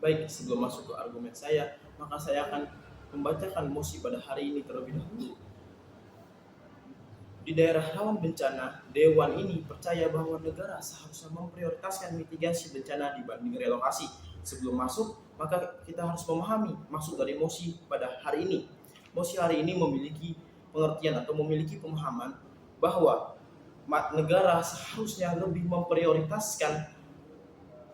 Baik, sebelum masuk ke argumen saya, maka saya akan membacakan mosi pada hari ini terlebih dahulu. Di daerah rawan bencana, Dewan ini percaya bahwa negara seharusnya memprioritaskan mitigasi bencana dibanding relokasi. Sebelum masuk, maka kita harus memahami maksud dari mosi pada hari ini. Mosi hari ini memiliki pengertian atau memiliki pemahaman bahwa negara seharusnya lebih memprioritaskan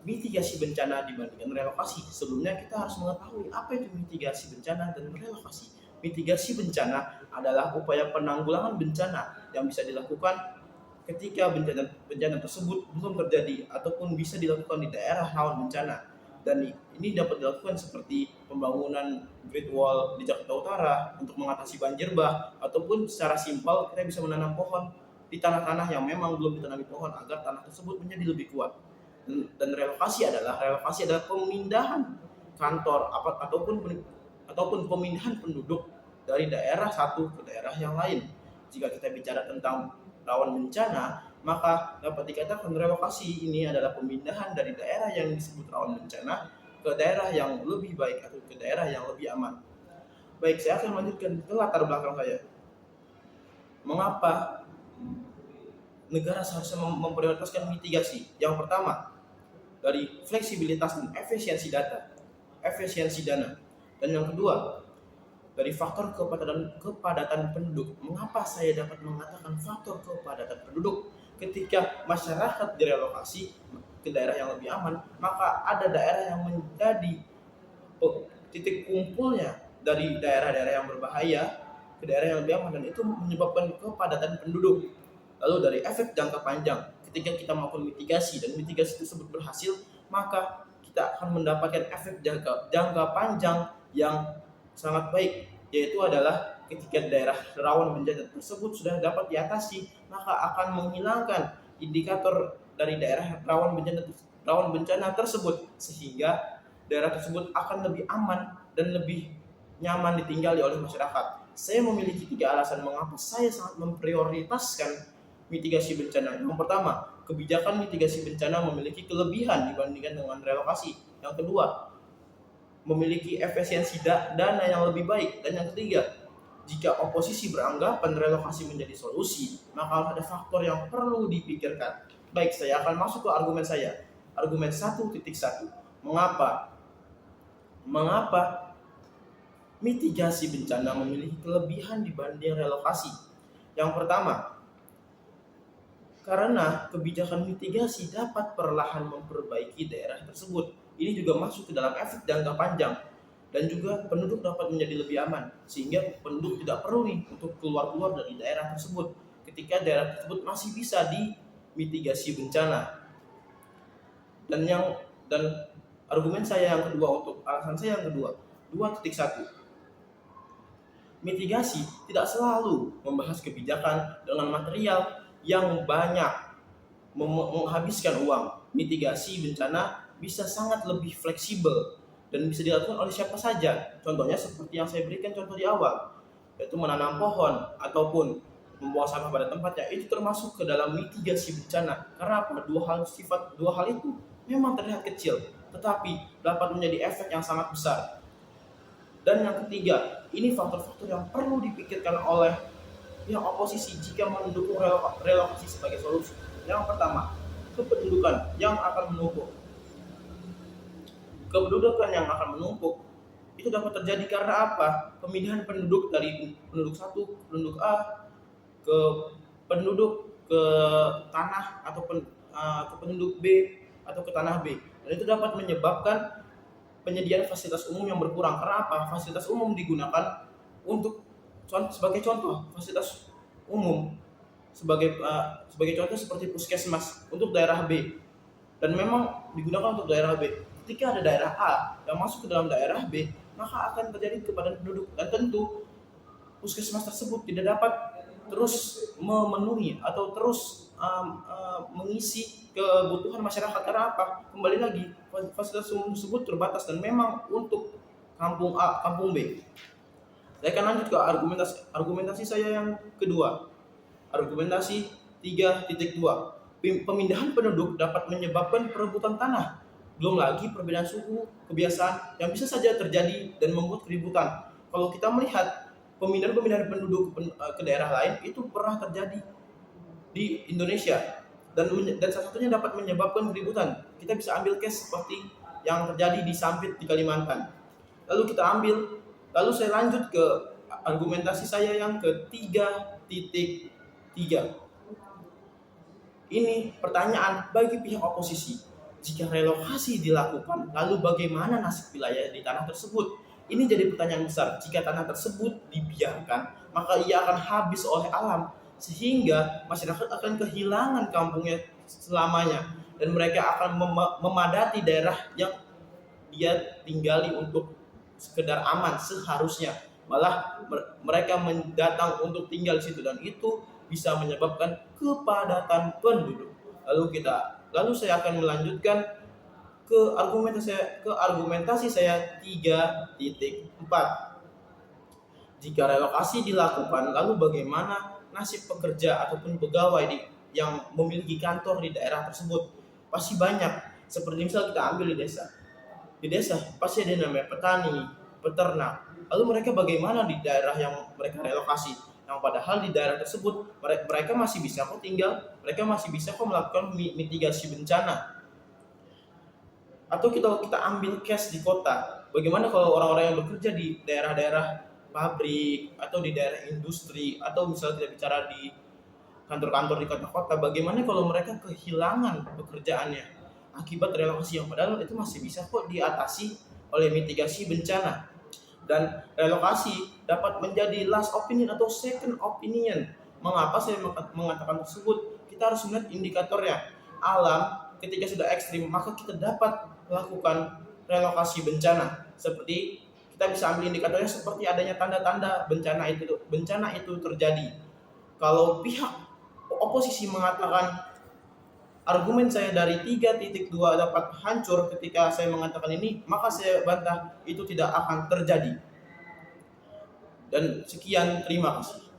mitigasi bencana dibandingkan relokasi. Sebelumnya kita harus mengetahui apa itu mitigasi bencana dan relokasi. Mitigasi bencana adalah upaya penanggulangan bencana yang bisa dilakukan ketika bencana tersebut belum terjadi ataupun bisa dilakukan di daerah rawan bencana. Dan ini dapat dilakukan seperti pembangunan Great Wall di Jakarta Utara untuk mengatasi banjir bah, ataupun secara simpel kita bisa menanam pohon di tanah-tanah yang memang belum ditanami pohon agar tanah tersebut menjadi lebih kuat. Dan relokasi adalah pemindahan kantor ataupun pemindahan penduduk dari daerah satu ke daerah yang lain. Jika kita bicara tentang rawan bencana, maka dapat dikatakan relokasi ini adalah pemindahan dari daerah yang disebut rawan bencana ke daerah yang lebih baik atau ke daerah yang lebih aman. Baik, saya akan melanjutkan ke latar belakang saya. Mengapa negara seharusnya memprioritaskan mitigasi? Yang pertama, dari fleksibilitas dan efisiensi dana. Dan yang kedua, dari faktor kepadatan penduduk. Mengapa saya dapat mengatakan faktor kepadatan penduduk? Ketika masyarakat direlokasi ke daerah yang lebih aman, maka ada daerah yang menjadi titik kumpulnya dari daerah-daerah yang berbahaya ke daerah yang lebih aman, dan itu menyebabkan kepadatan penduduk. Lalu dari efek jangka panjang, ketika kita melakukan mitigasi dan mitigasi tersebut berhasil, maka kita akan mendapatkan efek jangka panjang yang sangat baik, yaitu adalah ketika daerah rawan bencana tersebut sudah dapat diatasi, maka akan menghilangkan indikator dari daerah rawan bencana tersebut, sehingga daerah tersebut akan lebih aman dan lebih nyaman ditinggali oleh masyarakat. Saya memiliki 3 alasan mengapa saya sangat memprioritaskan mitigasi bencana. Yang pertama, kebijakan mitigasi bencana memiliki kelebihan dibandingkan dengan relokasi. Yang kedua, memiliki efisiensi dana yang lebih baik. Dan yang ketiga, jika oposisi beranggapan relokasi menjadi solusi, maka ada faktor yang perlu dipikirkan. Baik, saya akan masuk ke argumen saya. Argumen 1.1. Mengapa mitigasi bencana memiliki kelebihan dibanding relokasi? Yang pertama, karena kebijakan mitigasi dapat perlahan memperbaiki daerah tersebut. Ini juga masuk ke dalam efek jangka panjang, dan juga penduduk dapat menjadi lebih aman, sehingga penduduk tidak perlu untuk keluar dari daerah tersebut ketika daerah tersebut masih bisa dimitigasi bencana. Dan argumen saya yang kedua, untuk alasan saya yang kedua, 2.1. Mitigasi tidak selalu membahas kebijakan dengan material yang banyak menghabiskan uang. Mitigasi bencana bisa sangat lebih fleksibel dan bisa dilakukan oleh siapa saja. Contohnya seperti yang saya berikan contoh di awal, yaitu menanam pohon ataupun membuang sampah pada tempatnya. Itu termasuk ke dalam mitigasi bencana. Karena apa? Dua hal itu memang terlihat kecil, tetapi dapat menjadi efek yang sangat besar. Dan yang ketiga, ini faktor-faktor yang perlu dipikirkan oleh pihak oposisi jika mendukung relokasi sebagai solusi. Yang pertama, kependudukan yang akan menumpuk. Kependudukan yang akan menumpuk itu dapat terjadi karena apa? Pemindahan penduduk dari penduduk satu, penduduk A ke penduduk ke tanah ataupun ke penduduk B atau ke tanah B. Dan itu dapat menyebabkan penyediaan fasilitas umum yang berkurang. Karena apa? Fasilitas umum digunakan untuk sebagai contoh, fasilitas umum sebagai contoh seperti puskesmas untuk daerah B, dan memang digunakan untuk daerah B. Ketika ada daerah A yang masuk ke dalam daerah B, maka akan terjadi kepadatan penduduk, dan tentu puskesmas tersebut tidak dapat terus memenuhi atau terus mengisi kebutuhan masyarakat. Karena apa? Kembali lagi, fasilitas umum tersebut terbatas dan memang untuk kampung A, kampung B. Saya akan lanjut ke argumentasi saya yang kedua. Argumentasi 3.2. Pemindahan penduduk dapat menyebabkan perebutan tanah Belum lagi perbedaan suku, kebiasaan yang bisa saja terjadi dan membuat keributan. Kalau kita melihat pemindahan-pemindahan penduduk ke daerah lain itu pernah terjadi di Indonesia, dan salah satunya dapat menyebabkan keributan. Kita bisa ambil case seperti yang terjadi di Sampit di Kalimantan. Lalu saya lanjut ke argumentasi saya yang ketiga titik tiga. Ini pertanyaan bagi pihak oposisi. Jika relokasi dilakukan, lalu bagaimana nasib wilayah di tanah tersebut? Ini jadi pertanyaan besar. Jika tanah tersebut dibiarkan, maka ia akan habis oleh alam, sehingga masyarakat akan kehilangan kampungnya selamanya, dan mereka akan memadati daerah yang dia tinggali untuk sekedar aman seharusnya. Malah mereka mendatang untuk tinggal di situ, dan itu bisa menyebabkan kepadatan penduduk. Lalu saya akan melanjutkan ke argumentasi saya 3.4. Jika relokasi dilakukan, lalu bagaimana nasib pekerja ataupun pegawai yang memiliki kantor di daerah tersebut? Pasti banyak. Seperti misal kita ambil di desa. Di desa pasti ada namanya petani, peternak. Lalu mereka bagaimana di daerah yang mereka relokasi? Yang padahal di daerah tersebut mereka masih bisa kok tinggal, mereka masih bisa kok melakukan mitigasi bencana. Atau kita ambil case di kota. Bagaimana kalau orang-orang yang bekerja di daerah-daerah pabrik atau di daerah industri, atau misalnya kita bicara di kantor-kantor di kota-kota, bagaimana kalau mereka kehilangan pekerjaannya akibat relokasi, yang padahal itu masih bisa kok diatasi oleh mitigasi bencana. Dan relokasi dapat menjadi last opinion atau second opinion. Mengapa saya mengatakan tersebut? Kita harus melihat indikatornya. Alam ketika sudah ekstrim, maka kita dapat melakukan relokasi bencana. Seperti kita bisa ambil indikatornya seperti adanya tanda-tanda bencana itu terjadi. Kalau pihak oposisi mengatakan argumen saya dari 3.2 dapat hancur ketika saya mengatakan ini, maka saya bantah itu tidak akan terjadi. Dan sekian, terima kasih.